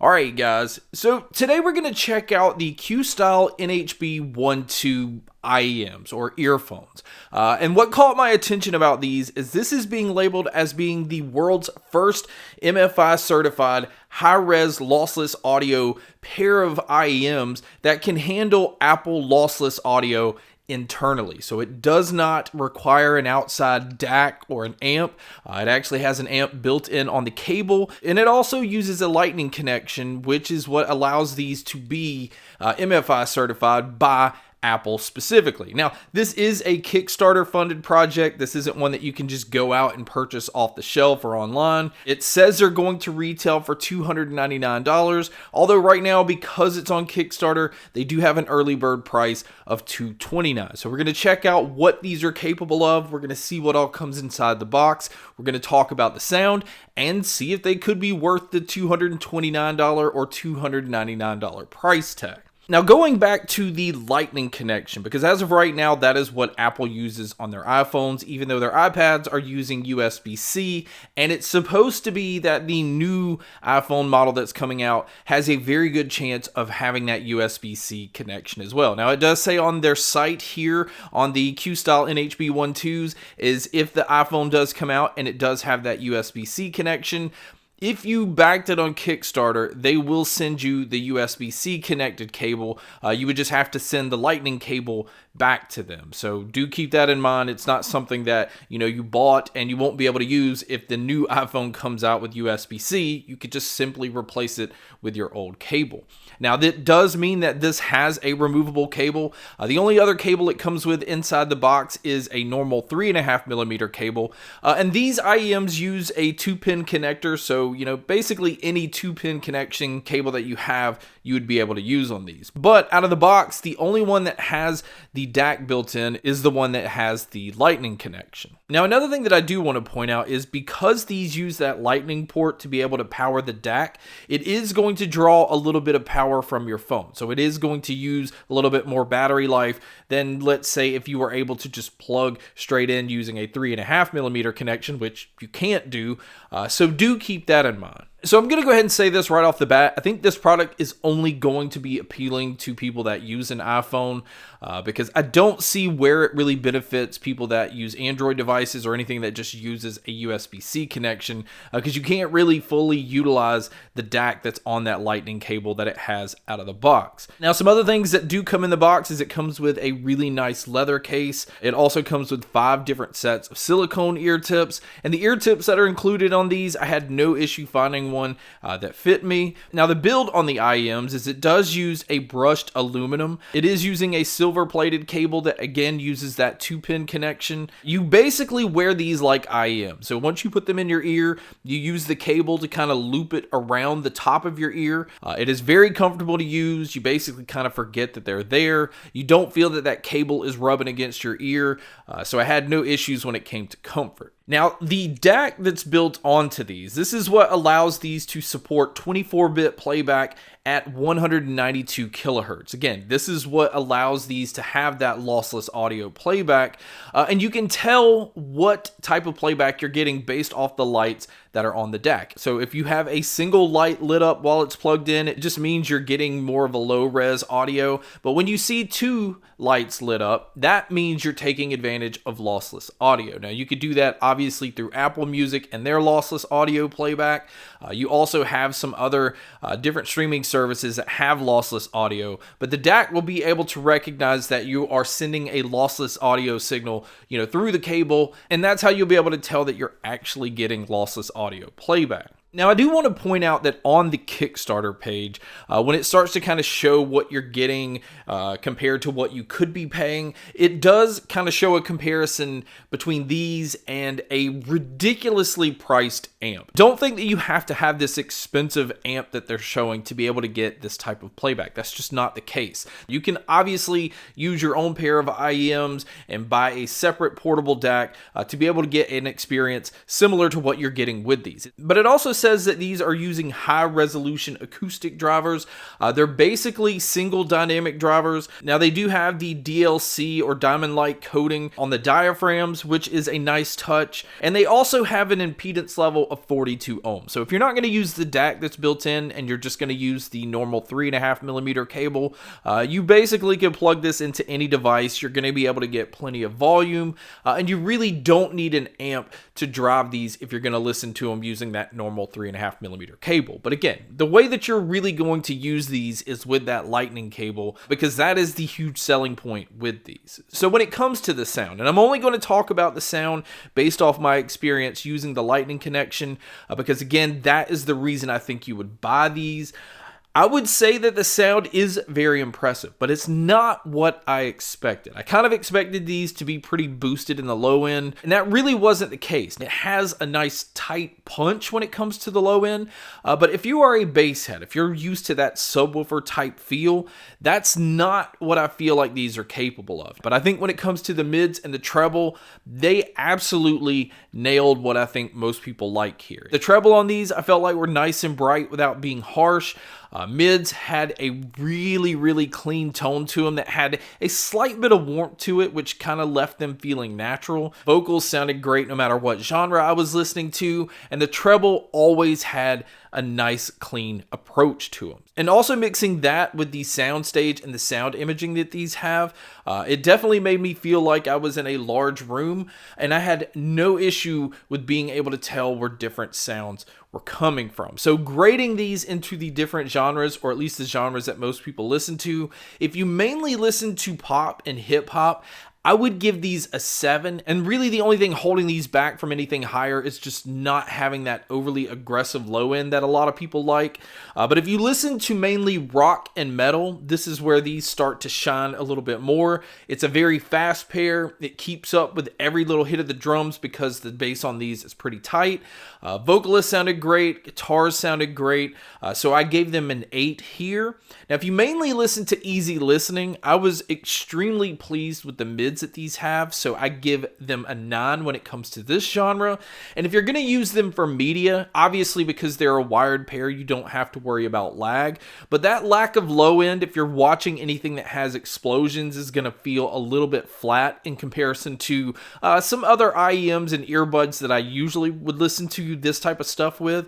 Alright guys, so today we're going to check out the Questyle NHB12 IEMs or earphones. And what caught my attention about these is this is being labeled as being the world's first MFI certified high-res lossless audio pair of IEMs that can handle Apple lossless audio internally. So it does not require an outside DAC or an amp. It actually has an amp built in on the cable, and it also uses a lightning connection, which is what allows these to be MFI certified by Apple specifically. Now, this is a Kickstarter funded project. This isn't one that you can just go out and purchase off the shelf or online. It says they're going to retail for $299, although right now, because it's on Kickstarter, they do have an early bird price of $229. So we're going to check out what these are capable of. We're going to see what all comes inside the box. We're going to talk about the sound and see if they could be worth the $229 or $299 price tag. Now, going back to the lightning connection, because as of right now, that is what Apple uses on their iPhones, even though their iPads are using USB-C, and it's supposed to be that the new iPhone model that's coming out has a very good chance of having that USB-C connection as well. Now, it does say on their site here on the Questyle NHB12s is if the iPhone does come out and it does have that USB-C connection, if you backed it on Kickstarter, they will send you the USB-C connected cable. You would just have to send the lightning cable back to them. So do keep that in mind. It's not something that you bought and you won't be able to use if the new iPhone comes out with USB-C. You could just simply replace it with your old cable. Now, that does mean that this has a removable cable. The only other cable it comes with inside the box is a normal 3.5mm cable. And these IEMs use a 2-pin connector. So, basically any 2-pin connection cable that you have, you would be able to use on these. But out of the box, the only one that has the DAC built in is the one that has the lightning connection. Now, another thing that I do want to point out is because these use that lightning port to be able to power the DAC, it is going to draw a little bit of power from your phone. So it is going to use a little bit more battery life than, let's say, if you were able to just plug straight in using a 3.5mm connection, which you can't do. So do keep that in mind. So I'm going to go ahead and say this right off the bat. I think this product is only going to be appealing to people that use an iPhone because I don't see where it really benefits people that use Android devices or anything that just uses a USB-C connection because you can't really fully utilize the DAC that's on that lightning cable that it has out of the box. Now, some other things that do come in the box is it comes with a really nice leather case. It also comes with 5 different sets of silicone ear tips, and the ear tips that are included on these, I had no issue finding one that fit me. Now, the build on the IEMs is it does use a brushed aluminum. It is using a silver plated cable that again uses that 2-pin connection. You basically wear these like IEMs. So once you put them in your ear, you use the cable to kind of loop it around the top of your ear. It is very comfortable to use. You basically kind of forget that they're there. You don't feel that that cable is rubbing against your ear. So I had no issues when it came to comfort. Now, the DAC that's built onto these, this is what allows these to support 24-bit playback at 192 kilohertz. Again, this is what allows these to have that lossless audio playback, and you can tell what type of playback you're getting based off the lights that are on the DAC. So if you have a single light lit up while it's plugged in, it just means you're getting more of a low-res audio. But when you see 2 lights lit up, that means you're taking advantage of lossless audio. Now, you could do that obviously through Apple Music and their lossless audio playback. You also have some other different streaming services that have lossless audio, but the DAC will be able to recognize that you are sending a lossless audio signal, through the cable, and that's how you'll be able to tell that you're actually getting lossless audio playback. Now, I do want to point out that on the Kickstarter page, when it starts to kind of show what you're getting compared to what you could be paying, it does kind of show a comparison between these and a ridiculously priced amp. Don't think that you have to have this expensive amp that they're showing to be able to get this type of playback. That's just not the case. You can obviously use your own pair of IEMs and buy a separate portable DAC to be able to get an experience similar to what you're getting with these. But it also says that these are using high resolution acoustic drivers. They're basically single dynamic drivers. Now they do have the DLC or diamond-like coating on the diaphragms, which is a nice touch. And they also have an impedance level of 42 ohms. So if you're not going to use the DAC that's built in and you're just going to use the normal 3.5mm cable, you basically can plug this into any device. You're going to be able to get plenty of volume, and you really don't need an amp to drive these if you're going to listen to them using that normal 3.5mm cable. But again, the way that you're really going to use these is with that lightning cable, because that is the huge selling point with these. So when it comes to the sound, and I'm only going to talk about the sound based off my experience using the lightning connection, because again, that is the reason I think you would buy these. I would say that the sound is very impressive, but it's not what I expected. I kind of expected these to be pretty boosted in the low end, and that really wasn't the case. It has a nice tight punch when it comes to the low end, but if you are a bass head, if you're used to that subwoofer type feel, that's not what I feel like these are capable of. But I think when it comes to the mids and the treble, they absolutely nailed what I think most people like here. The treble on these I felt like were nice and bright without being harsh. Mids had a really clean tone to them that had a slight bit of warmth to it, which kind of left them feeling natural. Vocals sounded great no matter what genre I was listening to, and the treble always had a nice clean approach to them. And also mixing that with the soundstage and the sound imaging that these have, it definitely made me feel like I was in a large room, and I had no issue with being able to tell where different sounds were coming from. So grading these into the different genres, or at least the genres that most people listen to, if you mainly listen to pop and hip hop, I would give these a 7, and really the only thing holding these back from anything higher is just not having that overly aggressive low end that a lot of people like. But if you listen to mainly rock and metal, this is where these start to shine a little bit more. It's a very fast pair. It keeps up with every little hit of the drums because the bass on these is pretty tight. Vocalists sounded great, guitars sounded great, so I gave them an 8 here. Now if you mainly listen to easy listening, I was extremely pleased with the mids that these have, so I give them a 9 when it comes to this genre. And if you're going to use them for media, obviously because they're a wired pair, you don't have to worry about lag, but that lack of low end, if you're watching anything that has explosions, is going to feel a little bit flat in comparison to some other IEMs and earbuds that I usually would listen to this type of stuff with.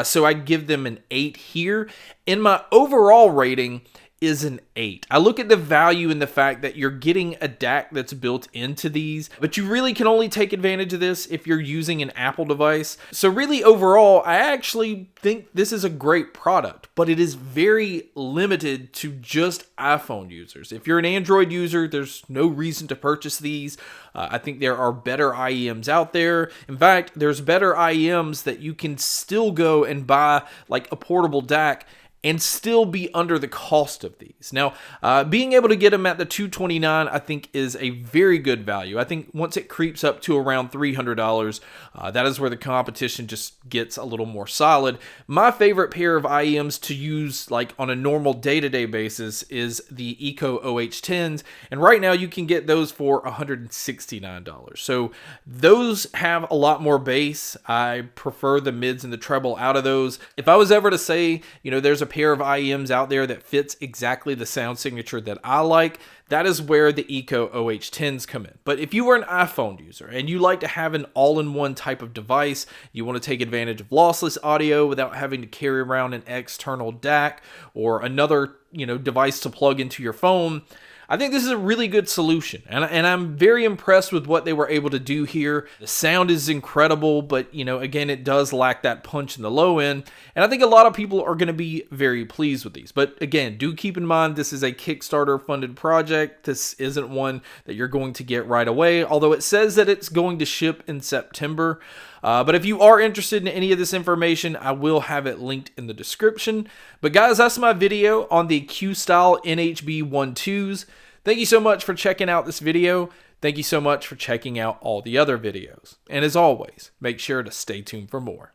So I give them an 8 here. And my overall rating is an 8. I look at the value in the fact that you're getting a DAC that's built into these, but you really can only take advantage of this if you're using an Apple device. So really overall, I actually think this is a great product, but it is very limited to just iPhone users. If you're an Android user, there's no reason to purchase these. I think there are better IEMs out there. In fact, there's better IEMs that you can still go and buy, like a portable DAC, and still be under the cost of these. Now, being able to get them at the $229, I think is a very good value. I think once it creeps up to around $300, that is where the competition just gets a little more solid. My favorite pair of IEMs to use like on a normal day-to-day basis is the Eco OH10s, and right now you can get those for $169. So those have a lot more bass. I prefer the mids and the treble out of those. If I was ever to say, you know, there's a pair of IEMs out there that fits exactly the sound signature that I like, that is where the Eco OH10s come in. But if you are an iPhone user and you like to have an all-in-one type of device, you want to take advantage of lossless audio without having to carry around an external DAC or another, device to plug into your phone, I think this is a really good solution, and I'm very impressed with what they were able to do here. The sound is incredible, but again, it does lack that punch in the low end, and I think a lot of people are going to be very pleased with these. But again, do keep in mind this is a Kickstarter funded project. This isn't one that you're going to get right away, although it says that it's going to ship in September. But if you are interested in any of this information, I will have it linked in the description. But guys, that's my video on the Questyle NHB12s. Thank you so much for checking out this video. Thank you so much for checking out all the other videos. And as always, make sure to stay tuned for more.